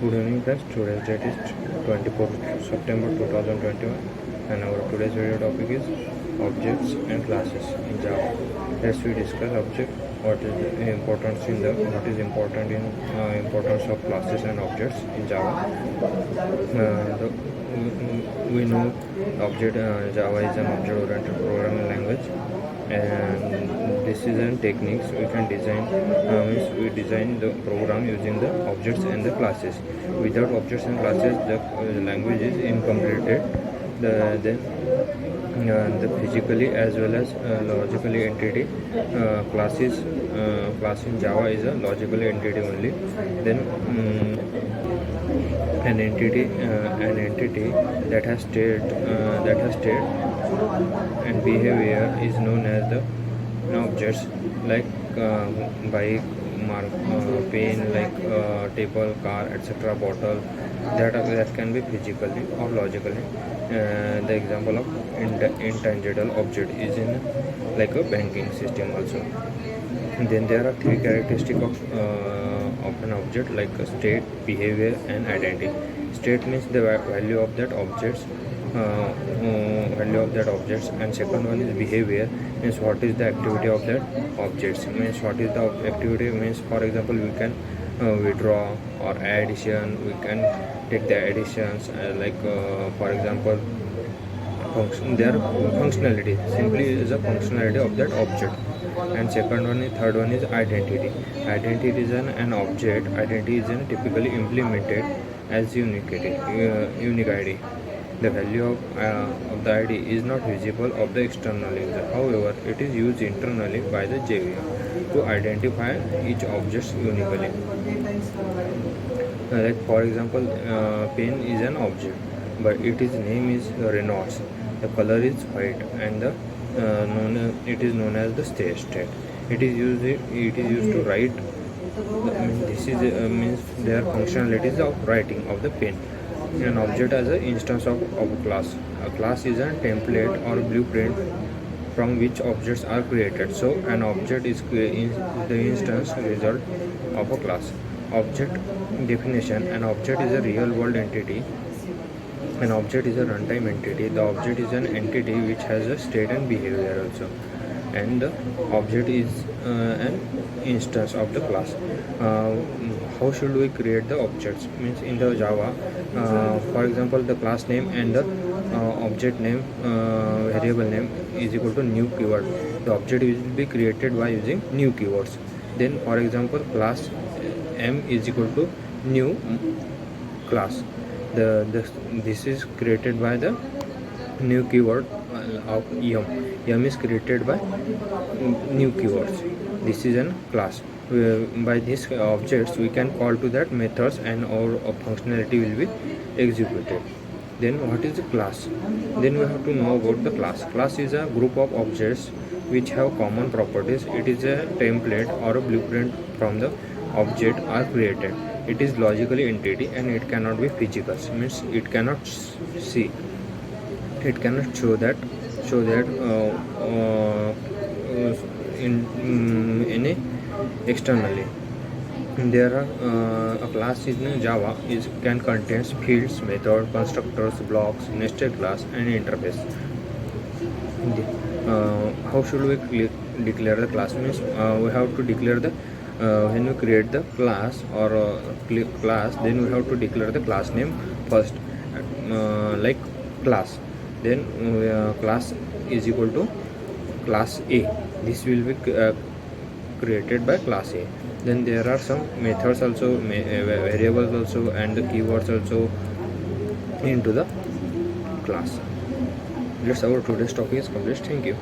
Good evening friends, today's date is 24th September 2021 and our today's video topic is objects and classes in Java. Let's we discuss object, what is important in importance of classes and objects in Java. We know object Java is an object oriented programming language, and decision techniques we can design means we design the program using the objects and the classes. Without objects and classes the language is incompleted. The physically as well as logically entity class in Java is a logically entity only. Then an entity that has state and behavior is known as the objects, like bike, pen, like table, car, etc., bottle, that can be physically or logically. The example of intangible object is in like a banking system also. Then there are three characteristics of an object, like state, behavior, and identity. State means the value of that objects, and second one is behavior, means what is the activity of that objects, means what is the activity, means for example we can withdraw or addition, we can take the additions, for example their functionality simply is a functionality of that object. And third one is identity. Identity is an object. Identity is typically implemented as unique ID. The value of the ID is not visible of the external user. However, it is used internally by the JVM to identify each object uniquely. Like for example, pen is an object, but its name is Reynolds. The color is white, and it is known as the state. It is used to write. This is means their functionalities of writing of the pen. An object as an instance of a class. A class is a template or blueprint from which objects are created. So an object is the instance result of a class. Object definition: an object is a real world entity. An object is a runtime entity. The object is an entity which has a state and behavior also, and the object is an instance of the class. How should we create the objects? Means in the Java, for example, the class name and the object name, variable name is equal to new keyword. The object will be created by using new keywords. Then for example, class m is equal to new class. This is created by the new keyword of yum. Yum is created by new keywords. This is a class. By these objects we can call to that methods, and our functionality will be executed. Then what is a class? Then we have to know about the class. Class is a group of objects which have common properties. It is a template or a blueprint from the object are created. It is logically entity and it cannot be physical, means it cannot see, it cannot show that in any externally. There are a class in Java can contain fields, method, constructors, blocks, nested class, and interface. How should we declare the class? Means we have to declare the when we create the class or class, then we have to declare the class name first, like class. Then class is equal to class A. This will be created by class A. Then there are some methods also, variables also, and the keywords also into the class. That's our today's topic is complete. Thank you.